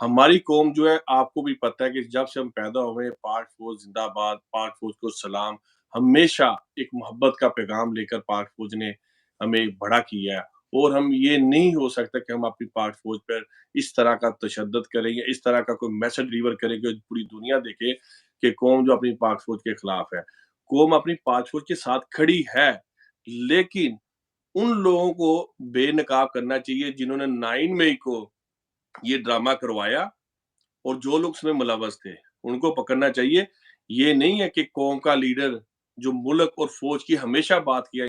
ہماری قوم جو ہے آپ کو بھی پتہ ہے کہ جب سے ہم پیدا ہوئے ہیں پاک فوج زندہ آباد، پاک فوج کو سلام، ہمیشہ ایک محبت کا پیغام لے کر پاک فوج نے ہمیں بڑا کیا ہے، اور ہم یہ نہیں ہو سکتا کہ ہم اپنی پاک فوج پر اس طرح کا تشدد کریں یا اس طرح کا کوئی میسج ڈیلیور کریں کہ پوری دنیا دیکھے کہ قوم جو اپنی پاک فوج کے خلاف ہے۔ قوم اپنی پاک فوج کے ساتھ کھڑی ہے، لیکن ان لوگوں کو بے نقاب کرنا چاہیے جنہوں نے 9 مئی کو یہ ڈرامہ کروایا اور جو لوگ اس میں ملوث تھے ان کو پکڑنا چاہیے۔ یہ نہیں ہے کہ قوم کا لیڈر جو ملک اور فوج کی ہمیشہ بات کیا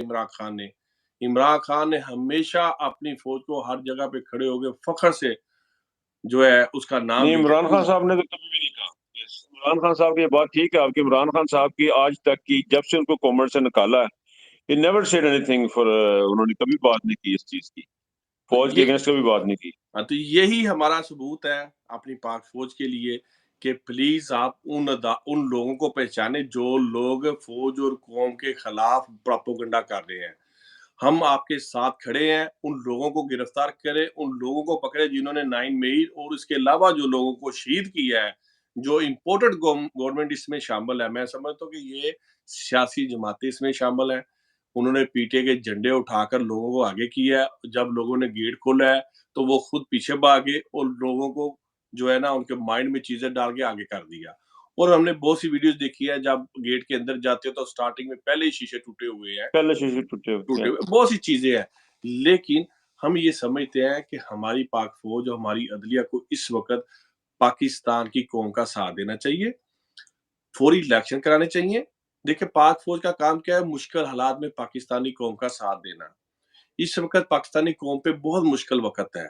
عمران خان نے ہمیشہ اپنی فوج کو ہر جگہ پہ کھڑے ہو گئے فخر سے جو ہے اس کا نام نہیں، لیا۔ عمران خان صاحب نے تو کبھی بھی نہیں کہا. عمران خان صاحب کی یہ بات ٹھیک ہے آپ کی. عمران خان صاحب کی آج تک کی جب سے ان کو کومنٹ سے نکالا ہے he never said anything for انہوں نے کبھی بات نہیں کی اس چیز کی، فوج کے اگینسٹ کبھی بات نہیں کی. تو یہی ہمارا ثبوت ہے اپنی پاک فوج کے لیے کہ پلیز آپ ان لوگوں کو پہچانے جو لوگ فوج اور قوم کے خلاف پروپیگنڈا کر رہے ہیں۔ ہم آپ کے ساتھ کھڑے ہیں، ان لوگوں کو گرفتار کریں، ان لوگوں کو پکڑے جنہوں نے 9 مئی اور اس کے علاوہ جو لوگوں کو شہید کیا ہے، جو امپورٹڈ گورنمنٹ اس میں شامل ہے۔ میں سمجھتا ہوں کہ یہ سیاسی جماعتیں اس میں شامل ہیں، انہوں نے پی ٹی اے کے جھنڈے اٹھا کر لوگوں کو آگے کیا ہے، جب لوگوں نے گیٹ کھولا ہے تو وہ خود پیچھے بھاگے اور لوگوں کو جو ہے نا ان کے مائنڈ میں چیزیں ڈال کے آگے کر دیا۔ اور ہم نے بہت سی ویڈیوز دیکھی ہے جب گیٹ کے اندر جاتے ہو تو سٹارٹنگ میں پہلے ہی شیشے ٹوٹے ہوئے ہیں، پہلے شیشے ٹوٹے ہوتے ہیں. بہت سی چیزیں ہیں، لیکن ہم یہ سمجھتے ہیں کہ ہماری پاک فوج اور ہماری عدلیہ کو اس وقت پاکستان کی قوم کا ساتھ دینا چاہیے، فوری الیکشن کرانے چاہیے۔ دیکھیں پاک فوج کا کام کیا ہے، مشکل حالات میں پاکستانی قوم کا ساتھ دینا۔ اس وقت پاکستانی قوم پہ بہت مشکل وقت ہے،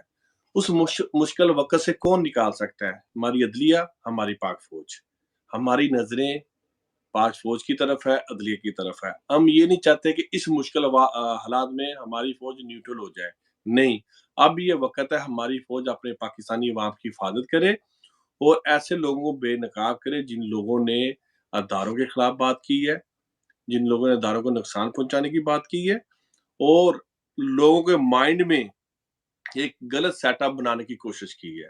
اس مشکل وقت سے کون نکال سکتا ہے؟ ہماری عدلیہ، ہماری پاک فوج۔ ہماری نظریں پاک فوج کی طرف ہے، عدلیہ کی طرف ہے۔ ہم یہ نہیں چاہتے کہ اس مشکل حالات میں ہماری فوج نیوٹرل ہو جائے، نہیں، اب یہ وقت ہے ہماری فوج اپنے پاکستانی عوام کی حفاظت کرے اور ایسے لوگوں کو بے نقاب کرے جن لوگوں نے اداروں کے خلاف بات کی ہے، جن لوگوں نے اداروں کو نقصان پہنچانے کی بات کی ہے اور لوگوں کے مائنڈ میں ایک غلط سیٹ اپ بنانے کی کوشش کی ہے۔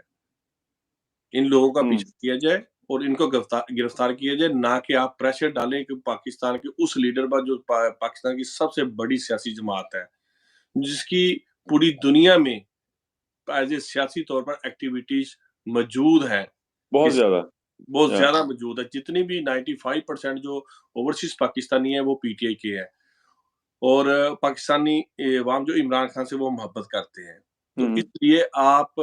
ان لوگوں کا پیچھا کیا جائے اور ان کو گرفتار کیا جائے، نہ کہ آپ پریشر ڈالیں کہ پاکستان کے اس لیڈر پر جو پاکستان کی سب سے بڑی سیاسی جماعت ہے، جس کی پوری دنیا میں ایز اے سیاسی طور پر ایکٹیویٹیز موجود ہیں، بہت زیادہ. بہت زیادہ موجود ہے۔ جتنی بھی 95% جو اوورسیز پاکستانی ہیں وہ پی ٹی آئی کے ہیں اور پاکستانی عوام جو عمران خان سے وہ محبت کرتے ہیں، تو اس لیے آپ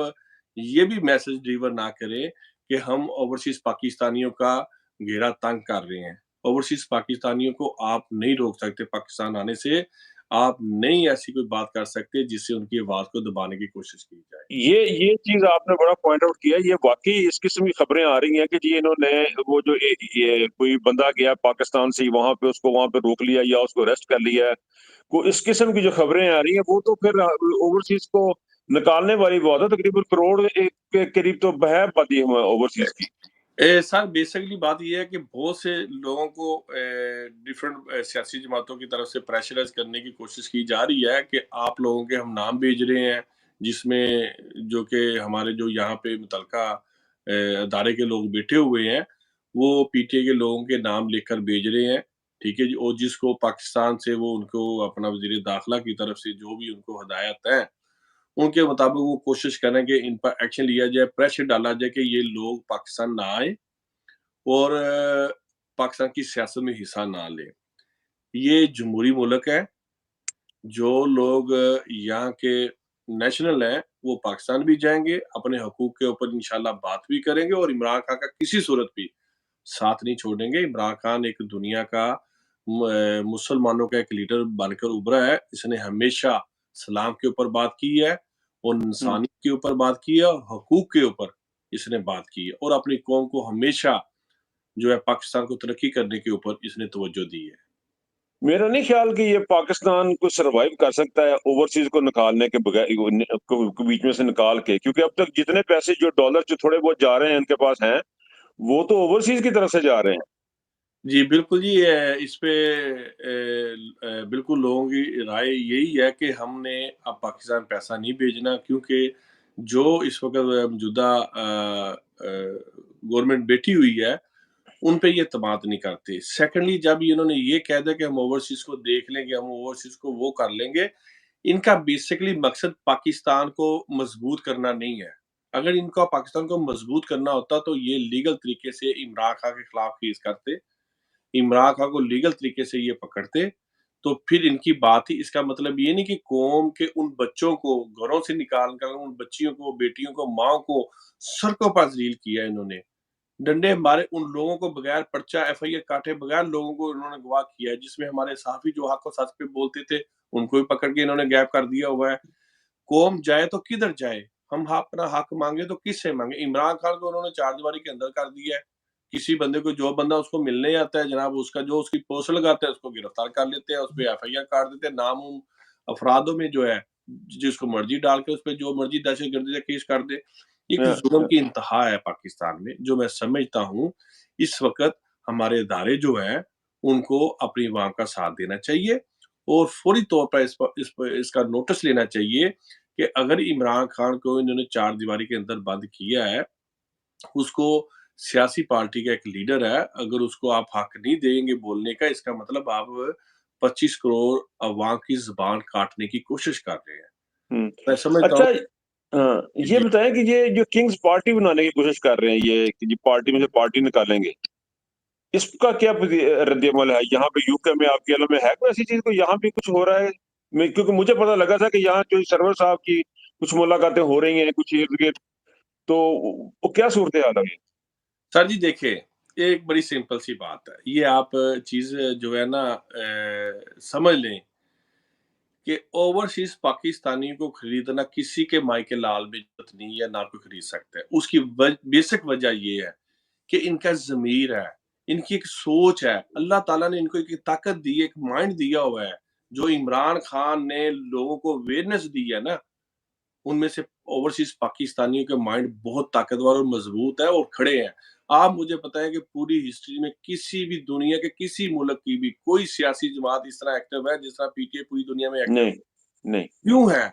یہ بھی میسج ڈیلیور نہ کریں کہ ہم اوورسیز پاکستانیوں کا گھیرا تنگ کر رہے ہیں۔ اوورسیز پاکستانیوں کو آپ نہیں روک سکتے پاکستان آنے سے، آپ نہیں ایسی کوئی بات کر سکتے جس سے ان کی آواز کو دبانے کی کوشش کی جائے۔ یہ چیز آپ نے بڑا پوائنٹ آؤٹ کیا. یہ واقعی اس قسم کی خبریں آ رہی ہیں کہ جی انہوں نے وہ جو یہ کوئی بندہ گیا پاکستان سے وہاں پہ اس کو وہاں پہ روک لیا یا اس کو اریسٹ کر لیا ہے. اس قسم کی جو خبریں آ رہی ہیں وہ تو پھر اوورسیز کو نکالنے والی بات ہے. تقریباً کروڑ کے قریب تو بہت پاتی ہے اوورسیز کی. سر بیسکلی بات یہ ہے کہ بہت سے لوگوں کو ڈفرینٹ سیاسی جماعتوں کی طرف سے پریشرائز کرنے کی کوشش کی جا رہی ہے کہ آپ لوگوں کے ہم نام بھیج رہے ہیں، جس میں جو کہ ہمارے جو یہاں پہ متعلقہ ادارے کے لوگ بیٹھے ہوئے ہیں وہ پی ٹی اے کے لوگوں کے نام لکھ کر بھیج رہے ہیں، ٹھیک ہے جی، اور جس کو پاکستان سے وہ ان کو اپنا وزیر داخلہ کی طرف سے جو بھی ان کو ہدایت ہے ان کے مطابق وہ کوشش کریں کہ ان پر ایکشن لیا جائے، پریشر ڈالا جائے کہ یہ لوگ پاکستان نہ آئیں اور پاکستان کی سیاست میں حصہ نہ لیں۔ یہ جمہوری ملک ہے، جو لوگ یہاں کے نیشنل ہیں وہ پاکستان بھی جائیں گے، اپنے حقوق کے اوپر انشاءاللہ بات بھی کریں گے اور عمران خان کا کسی صورت بھی ساتھ نہیں چھوڑیں گے۔ عمران خان ایک دنیا کا مسلمانوں کا ایک لیڈر بن کر ابھرا ہے، اس نے ہمیشہ اسلام کے اوپر بات کی ہے اور انسانیت کے اوپر بات کی ہے اور حقوق کے اوپر اس نے بات کی ہے اور اپنی قوم کو ہمیشہ جو ہے پاکستان کو ترقی کرنے کے اوپر اس نے توجہ دی ہے۔ میرا نہیں خیال کہ یہ پاکستان کو سروائیو کر سکتا ہے اوورسیز کو نکالنے کے بغیر بیچ میں سے نکال کے، کیونکہ اب تک جتنے پیسے جو ڈالر جو تھوڑے بہت جا رہے ہیں ان کے پاس ہیں وہ تو اوورسیز کی طرف سے جا رہے ہیں۔ جی بالکل جی، اس پہ بالکل لوگوں کی رائے یہی ہے کہ ہم نے اب پاکستان پیسہ نہیں بھیجنا، کیونکہ جو اس وقت موجودہ گورنمنٹ بیٹھی ہوئی ہے ان پہ یہ اعتماد نہیں کرتے. سیکنڈلی جب انہوں نے یہ کہہ دیا کہ ہم اوورسیز کو دیکھ لیں گے، ہم اوورسیز کو وہ کر لیں گے، ان کا بیسکلی مقصد پاکستان کو مضبوط کرنا نہیں ہے. اگر ان کا پاکستان کو مضبوط کرنا ہوتا تو یہ لیگل طریقے سے عمران خان کے خلاف کیس کرتے، عمران خان کو لیگل طریقے سے یہ پکڑتے، تو پھر ان کی بات ہی. اس کا مطلب یہ نہیں کہ قوم کے ان بچوں کو گھروں سے نکال کر ان بچیوں کو، بیٹیوں کو، ماں کو سڑکوں پر ذلیل کیا انہوں نے، ڈنڈے مارے ان لوگوں کو، بغیر پرچہ ایف آئی آر کاٹے بغیر لوگوں کو انہوں نے گواہ کیا ہے، جس میں ہمارے صحافی جو حق و سچ پہ بولتے تھے ان کو بھی پکڑ کے انہوں نے غائب کر دیا ہوا ہے. قوم جائے تو کدھر جائے؟ ہم اپنا حق مانگے تو کس سے مانگے؟ عمران خان کو انہوں نے چار دیواری کے اندر کر دیا ہے. کسی بندے کو، جو بندہ اس کو ملنے آتا ہے جناب، اس کا جو اس کی پوسٹ لگاتا ہے اس کو گرفتار کر لیتے ہیں، اس پہ ایف آئی آر کاٹ دیتے ہیں. نام افرادوں میں جو ہے جس کو مرضی ڈال کے اس پہ جو مرضی دہشت گردی کا کیس کر دے. ایک ظلم کی انتہا ہے پاکستان میں، جو میں سمجھتا ہوں اس وقت ہمارے ادارے جو ہیں ان کو اپنی عوام کا ساتھ دینا چاہیے اور فوری طور پر اس کا نوٹس لینا چاہیے کہ اگر عمران خان کو انہوں نے چار دیواری کے اندر بند کیا ہے، اس کو سیاسی پارٹی کا ایک لیڈر ہے، اگر اس کو آپ حق نہیں دیں گے بولنے کا، اس کا مطلب آپ 25 کروڑ عوام کی زبان کاٹنے کی کوشش کر رہے ہیں. میں سمجھتا اچھا، ہوں یہ جی. بتائیں کہ یہ جو کنگز پارٹی بنانے کی کوشش کر رہے ہیں، یہ کہ جی پارٹی میں سے پارٹی نکالیں گے، اس کا کیا رد عمل ہے یہاں پہ یو کے میں؟ آپ کے علم میں ہے کوئی ایسی چیز؟ کو یہاں بھی کچھ ہو رہا ہے؟ کیونکہ مجھے پتا لگا تھا کہ یہاں جو سرور صاحب کی کچھ ملاقاتیں ہو رہی ہیں کچھ ارد گرد، تو وہ کیا صورتحال ہے؟ سر جی دیکھیں، ایک بڑی سمپل سی بات ہے، یہ آپ چیز جو ہے نا سمجھ لیں کہ اوورسیز پاکستانیوں کو خریدنا کسی کے مائی کے لال میں ضرورت نہیں ہے، نہ کوئی خرید سکتا ہے. اس کی بیسک وجہ یہ ہے کہ ان کا ضمیر ہے، ان کی ایک سوچ ہے. اللہ تعالیٰ نے ان کو ایک طاقت دی ہے، ایک مائنڈ دیا ہوا ہے. جو عمران خان نے لوگوں کو اویئرنیس دی ہے نا، ان میں سے اوورسیز پاکستانیوں کے مائنڈ بہت طاقتور اور مضبوط ہے اور کھڑے ہیں. آپ مجھے بتائیں کہ پوری ہسٹری میں کسی بھی دنیا کے کسی ملک کی بھی کوئی سیاسی جماعت اس طرح ایکٹیو ہے جس طرح پی ٹی آئی پوری دنیا میں ایکٹیو نہیں نہیں. کیوں ہے؟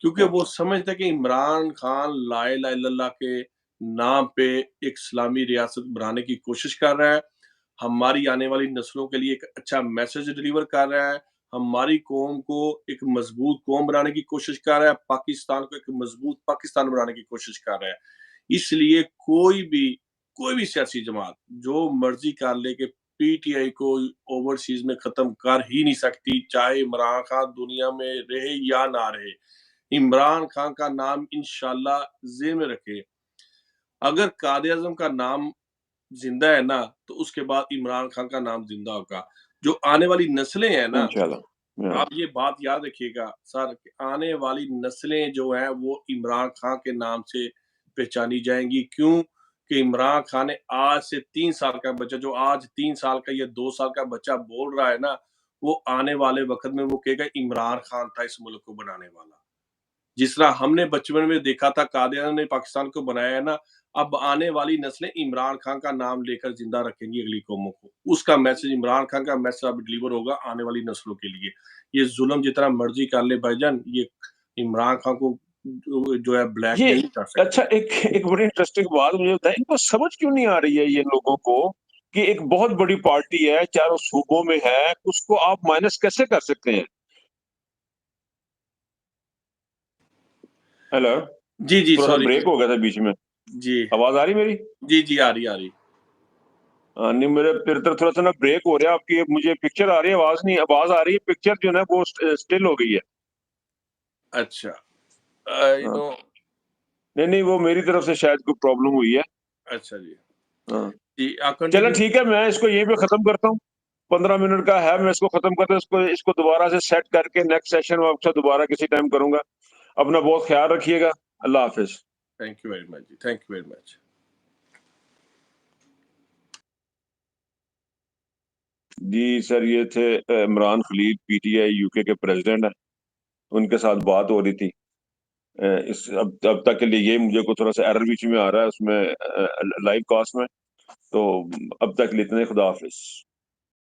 کیونکہ وہ سمجھتے کہ عمران خان لا الہ الا اللہ کے نام پہ ایک اسلامی ریاست بنانے کی کوشش کر رہا ہے، ہماری آنے والی نسلوں کے لیے ایک اچھا میسج ڈلیور کر رہا ہے، ہماری قوم کو ایک مضبوط قوم بنانے کی کوشش کر رہا ہے، پاکستان کو ایک مضبوط پاکستان بنانے کی کوشش کر رہا ہے. اس لیے کوئی بھی سیاسی جماعت جو مرضی کر لے کہ پی ٹی آئی کو اوورسیز میں ختم کر ہی نہیں سکتی، چاہے عمران خان دنیا میں رہے یا نہ رہے. عمران خان کا نام انشاءاللہ ذہن میں رکھے، اگر قائد اعظم کا نام زندہ ہے نا تو اس کے بعد عمران خان کا نام زندہ ہوگا. جو آنے والی نسلیں ہیں نا، انشاءاللہ. آپ یہ بات یاد رکھیے گا سر، کہ آنے والی نسلیں جو ہیں وہ عمران خان کے نام سے پہچانی جائیں گی. کیوں کہ عمران خان نے آج سے 3 سال کا بچہ، جو آج 3 سال کا یا 2 سال کا بچہ بول رہا ہے نا، وہ آنے والے وقت میں وہ کہے گا عمران خان تھا اس ملک کو بنانے والا. جس طرح ہم نے بچپن میں دیکھا تھا قائد اعظم نے پاکستان کو بنایا ہے نا، اب آنے والی نسلیں عمران خان کا نام لے کر زندہ رکھیں گی اگلی قوموں کو. اس کا میسج، عمران خان کا میسج اب ڈلیور ہوگا آنے والی نسلوں کے لیے. یہ ظلم جتنا مرضی کر لے بھائی جان، یہ عمران خان کو جو ہے بلیک یہ میل نہیں کر سکتے. اچھا، ایک بڑی انٹرسٹنگ بات مجھے بتائیں، ان کو سمجھ کیوں نہیں آ رہی ہے یہ لوگوں کو کہ ایک بہت بڑی پارٹی ہے، چاروں صوبوں میں ہے، اس کو آپ مائنس کیسے کر سکتے ہیں؟ ہیلو، جی جی تھوڑا سا سوری. بریک ہو گیا تھا بیچ میں. جی آواز آ رہی میری؟ جی جی آ رہی آ رہی. نہیں، میرے پھر تھوڑا سا نا بریک ہو رہا ہے. آپ کی مجھے پکچر آ رہی ہے، آواز نہیں. آواز آ رہی ہے، پکچر جو ہے وہ اسٹل ہو گئی ہے. اچھا ہاں. نہیں، وہ میری طرف سے شاید کوئی پرابلم ہوئی ہے. اچھا جی ہاں. جی آپ چلو کنٹینیو. ٹھیک ہے، میں اس کو یہیں پہ ختم کرتا ہوں. 15 منٹ کا ہے، میں اس کو ختم کرتا ہوں. اس کو دوبارہ سے سیٹ کر کے نیکسٹ سیشن میں آپ سے دوبارہ کسی ٹائم کروں گا. اپنا بہت خیال رکھیے گا. اللہ حافظ. Thank you very much ji, thank you very much. Ji sir, یہ تھے Imran Khalil, P T I U کے پریزیڈنٹ ہیں. ان کے ساتھ بات ہو رہی تھی. اب تک کے لیے یہ مجھے کو تھوڑا سا ایرر بیچ میں آ رہا ہے اس میں لائیو کاسٹ میں. تو اب تک کے لیے اتنے. خدا حافظ.